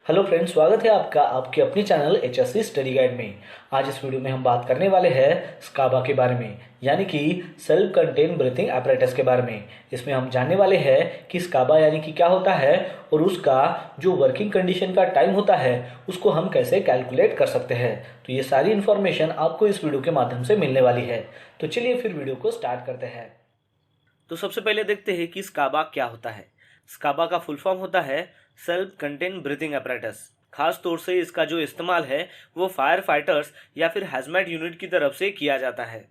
Hello friends, स्वागत है आपका आपके अपनी चैनल HSC स्टडी गाइड में। आज इस वीडियो में हम बात करने वाले हैं स्काबा के बारे में, यानी कि सेल्फ कंटेन ब्रीथिंग apparatus के बारे में। इसमें हम जानने वाले हैं कि स्काबा यानी कि क्या होता है और उसका जो वर्किंग कंडीशन का टाइम होता है उसको हम कैसे कैलकुलेट कर सकते हैं। तो ये सारी इन्फॉर्मेशन आपको इस वीडियो के माध्यम से मिलने वाली है। तो चलिए फिर वीडियो को स्टार्ट करते हैं। तो सबसे पहले देखते हैं कि स्काबा क्या होता है। स्काबा का फुल फॉर्म होता है सेल्फ कंटेन ब्रीथिंग apparatus। खास तौर से इसका जो इस्तेमाल है वो फायर फाइटर्स या फिर हैजमैट यूनिट की तरफ से किया जाता है।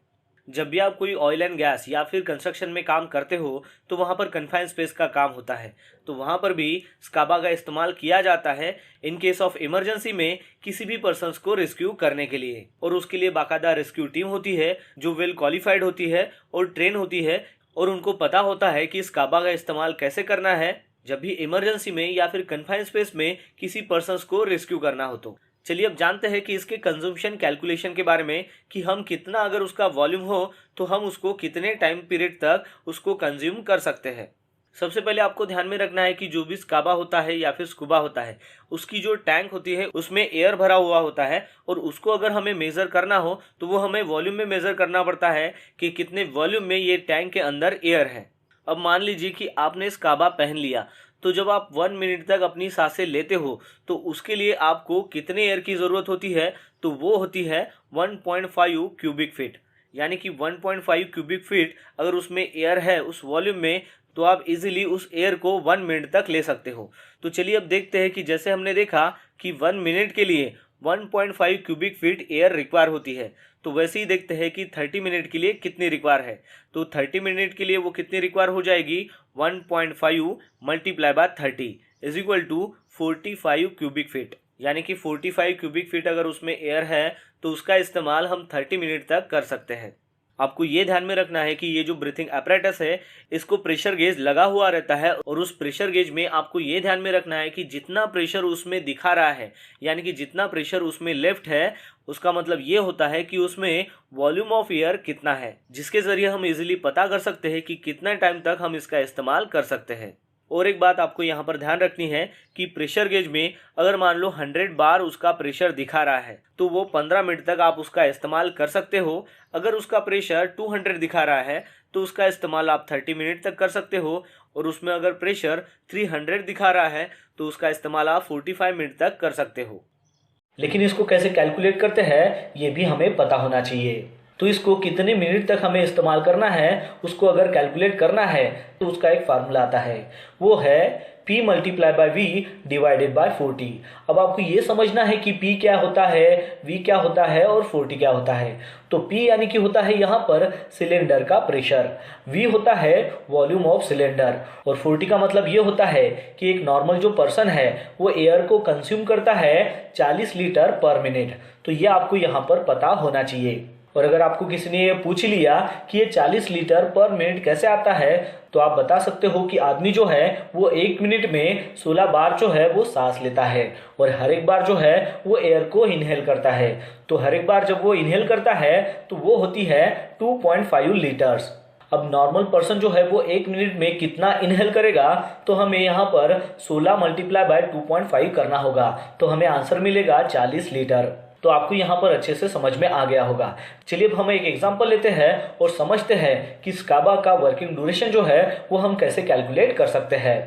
जब भी आप कोई ऑयल एंड गैस या फिर कंस्ट्रक्शन में काम करते हो तो वहाँ पर कन्फाइंड स्पेस का काम होता है, तो वहाँ पर भी स्काबा का इस्तेमाल किया जाता है इन केस ऑफ इमरजेंसी में किसी भी पर्सन्स को रेस्क्यू करने के लिए। और उसके लिए बाकायदा रेस्क्यू टीम होती है जो वेल क्वालिफाइड होती है और ट्रेन होती है, और उनको पता होता है कि स्काबा का इस्तेमाल कैसे करना है जब भी इमरजेंसी में या फिर कन्फाइंड स्पेस में किसी पर्सन्स को रेस्क्यू करना हो। तो चलिए अब जानते हैं कि इसके कंजम्पशन कैलकुलेशन के बारे में, कि हम कितना अगर उसका वॉल्यूम हो तो हम उसको कितने टाइम पीरियड तक उसको कंज्यूम कर सकते हैं। सबसे पहले आपको ध्यान में रखना है कि जो भी स्काबा होता है या फिर स्कूबा होता है उसकी जो टैंक होती है उसमें एयर भरा हुआ होता है, और उसको अगर हमें मेज़र करना हो तो वो हमें वॉल्यूम में मेज़र करना पड़ता है कि कितने वॉल्यूम में ये टैंक के अंदर एयर है। अब मान लीजिए कि आपने स्काबा पहन लिया, तो जब आप 1 मिनट तक अपनी सांसें लेते हो तो उसके लिए आपको कितने एयर की ज़रूरत होती है, तो वो होती है 1.5 क्यूबिक फीट। यानी कि 1.5 क्यूबिक फीट अगर उसमें एयर है उस वॉल्यूम में, तो आप इजीली उस एयर को 1 मिनट तक ले सकते हो। तो चलिए अब देखते हैं कि जैसे हमने देखा कि 1 मिनट के लिए 1.5 क्यूबिक फीट एयर रिक्वायर होती है, तो वैसे ही देखते हैं कि 30 मिनट के लिए कितनी रिक्वायर है। तो 30 मिनट के लिए वो कितनी रिक्वायर हो जाएगी, 1.5 multiply by 30 is equal to 45 cubic feet. यानी कि 45 क्यूबिक फीट अगर उसमें एयर है तो उसका इस्तेमाल हम 30 मिनट तक कर सकते हैं। आपको ये ध्यान में रखना है कि ये जो ब्रीथिंग apparatus है इसको प्रेशर गेज लगा हुआ रहता है, और उस प्रेशर गेज में आपको ये ध्यान में रखना है कि जितना प्रेशर उसमें दिखा रहा है, यानी कि जितना प्रेशर उसमें लेफ्ट है, उसका मतलब ये होता है कि उसमें वॉल्यूम ऑफ एयर कितना है, जिसके ज़रिए हम इजीली पता कर सकते हैं कि कितना टाइम तक हम इसका इस्तेमाल कर सकते हैं। और एक बात आपको यहाँ पर ध्यान रखनी है कि प्रेशर गेज में अगर मान लो 100 बार उसका प्रेशर दिखा रहा है तो वो 15 मिनट तक आप उसका इस्तेमाल कर सकते हो। अगर उसका प्रेशर 200 दिखा रहा है तो उसका इस्तेमाल आप 30 मिनट तक कर सकते हो, और उसमें अगर प्रेशर 300 दिखा रहा है तो उसका इस्तेमाल आप 45 मिनट तक कर सकते हो। लेकिन इसको कैसे कैलकुलेट करते हैं ये भी हमें पता होना चाहिए। तो इसको कितने मिनट तक हमें इस्तेमाल करना है उसको अगर कैलकुलेट करना है तो उसका एक फार्मूला आता है, वो है P multiply by V divided by 40। अब आपको ये समझना है कि P क्या होता है, V क्या होता है और 40 क्या होता है। तो P यानी कि होता है यहाँ पर सिलेंडर का प्रेशर, V होता है वॉल्यूम ऑफ सिलेंडर, और 40 का मतलब ये होता है कि एक नॉर्मल जो पर्सन है वो एयर को कंज्यूम करता है 40 लीटर पर मिनट। तो ये आपको यहाँ पर पता होना चाहिए। और अगर आपको किसी ने ये पूछ लिया कि ये 40 लीटर पर मिनट कैसे आता है, तो आप बता सकते हो कि आदमी जो है वो 1 मिनट में 16 बार जो है वो सांस लेता है, और हर एक बार जो है वो एयर को इनहेल करता है। तो हर एक बार जब वो इनहेल करता है तो वो होती है 2.5 लीटर्स। अब नॉर्मल पर्सन जो है वो 1 मिनट में कितना इनहेल करेगा, तो हमें यहाँ पर 16 मल्टीप्लाई बाय 2.5 करना होगा, तो हमें आंसर मिलेगा 40 लीटर। तो आपको यहाँ पर अच्छे से समझ में आ गया होगा। चलिए अब हम एक एग्जांपल लेते हैं और समझते हैं कि स्काबा का वर्किंग ड्यूरेशन जो है वो हम कैसे कैलकुलेट कर सकते हैं।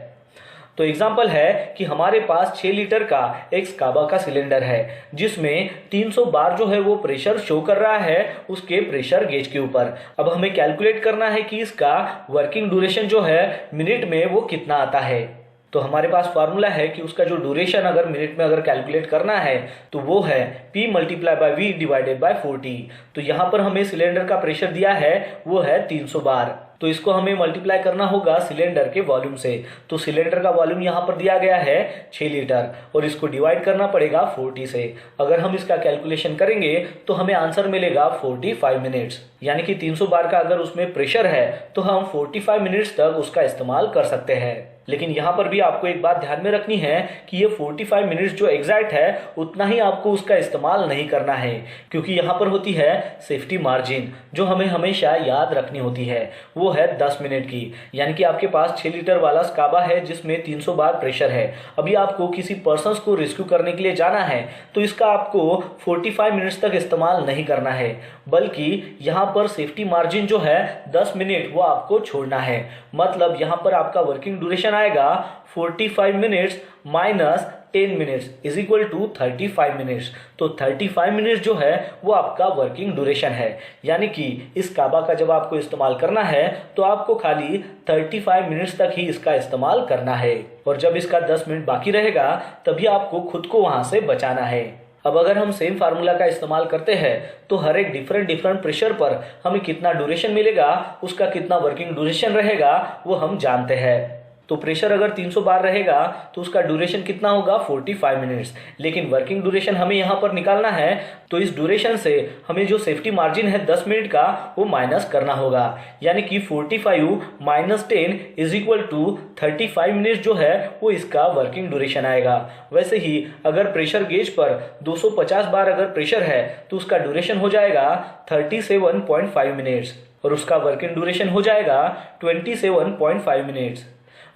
तो एग्जांपल है कि हमारे पास 6 लीटर का एक स्काबा का सिलेंडर है जिसमें 300 बार जो है वो प्रेशर शो कर रहा है उसके प्रेशर गेज के ऊपर। अब हमें कैलकुलेट करना है कि इसका वर्किंग ड्यूरेशन जो है मिनट में वो कितना आता है। तो हमारे पास फार्मूला है कि उसका जो ड्यूरेशन अगर मिनट में अगर कैलकुलेट करना है तो वो है P multiply by V divided by 40। तो यहाँ पर हमें सिलेंडर का प्रेशर दिया है वो है 300 बार, तो इसको हमें मल्टीप्लाई करना होगा सिलेंडर के वॉल्यूम से। तो सिलेंडर का वॉल्यूम यहाँ पर दिया गया है 6 लीटर, और इसको डिवाइड करना पड़ेगा 40 से। अगर हम इसका कैलकुलेशन करेंगे तो हमें आंसर मिलेगा 45 मिनट्स। यानी कि 300 बार का अगर उसमें प्रेशर है तो हम 45 मिनट्स तक उसका इस्तेमाल कर सकते हैं। लेकिन यहाँ पर भी आपको एक बात ध्यान में रखनी है कि ये 45 मिनट्स जो एग्जैक्ट है उतना ही आपको उसका इस्तेमाल नहीं करना है, क्योंकि यहाँ पर होती है सेफ्टी मार्जिन जो हमें हमेशा याद रखनी होती है, वो है 10 मिनट की। यानी कि आपके पास 6 लीटर वाला स्काबा है जिसमें 300 बार प्रेशर है। अभी आपको किसी पर्सन को रेस्क्यू करने के लिए जाना है तो इसका आपको 45 मिनट्स तक इस्तेमाल नहीं करना है, बल्कि यहाँ पर सेफ्टी मार्जिन जो है 10 मिनट वो आपको छोड़ना है। मतलब यहाँ पर आपका वर्किंग ड्यूरेशन आएगा 45 minutes minus 10 minutes is equal to 35 minutes. तो 35 मिनट्स जो है वो आपका वर्किंग ड्यूरेशन है। यानी कि इस काबा का जब आपको इस्तेमाल करना है तो आपको खाली 35 मिनट्स तक ही इसका इस्तेमाल करना है, और जब इसका 10 मिनट बाकी रहेगा तभी आपको खुद को वहां से बचाना है। अब अगर हम सेम फार्मूला का इस्तेमाल करते हैं तो हर एक डिफरेंट प्रेशर पर हमें कितना ड्यूरेशन मिलेगा, उसका कितना वर्किंग ड्यूरेशन रहेगा वो हम जानते हैं। तो प्रेशर अगर 300 बार रहेगा तो उसका ड्यूरेशन कितना होगा 45 मिनट्स, लेकिन वर्किंग ड्यूरेशन हमें यहाँ पर निकालना है तो इस ड्यूरेशन से हमें जो सेफ्टी मार्जिन है 10 मिनट का वो माइनस करना होगा। यानी कि 45 minus 10 is equal to 35 minutes जो है वो इसका वर्किंग ड्यूरेशन आएगा। वैसे ही अगर प्रेशर गेज पर 250 बार अगर प्रेशर है तो उसका ड्यूरेशन हो जाएगा 37.5 मिनट्स और उसका वर्किंग ड्यूरेशन हो जाएगा 27.5 मिनट्स।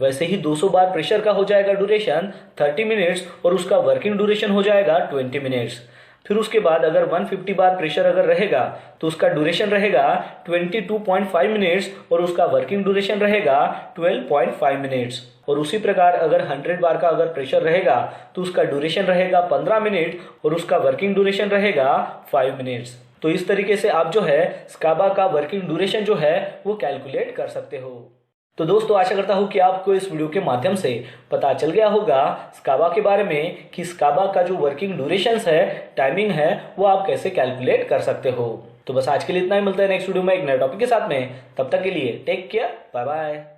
वैसे ही 200 बार प्रेशर का हो जाएगा ड्यूरेशन 30 मिनट्स और उसका वर्किंग ड्यूरेशन हो जाएगा 20 मिनट्स। फिर उसके बाद अगर 150 बार प्रेशर अगर रहेगा तो उसका ड्यूरेशन रहेगा 22.5 मिनट्स और उसका वर्किंग ड्यूरेशन रहेगा 12.5 मिनट्स। और उसी प्रकार अगर 100 बार का अगर प्रेशर रहेगा तो उसका ड्यूरेशन रहेगा 15 मिनट और उसका वर्किंग ड्यूरेशन रहेगा 5 मिनट्स। तो इस तरीके से आप जो है स्काबा का वर्किंग ड्यूरेशन जो है वो कैलकुलेट कर सकते हो। तो दोस्तों आशा करता हूँ कि आपको इस वीडियो के माध्यम से पता चल गया होगा स्काबा के बारे में कि स्काबा का जो वर्किंग ड्यूरेशन है, टाइमिंग है, वो आप कैसे कैलकुलेट कर सकते हो। तो बस आज के लिए इतना ही, मिलता है नेक्स्ट वीडियो में एक नए टॉपिक के साथ में। तब तक के लिए टेक केयर, बाय बाय।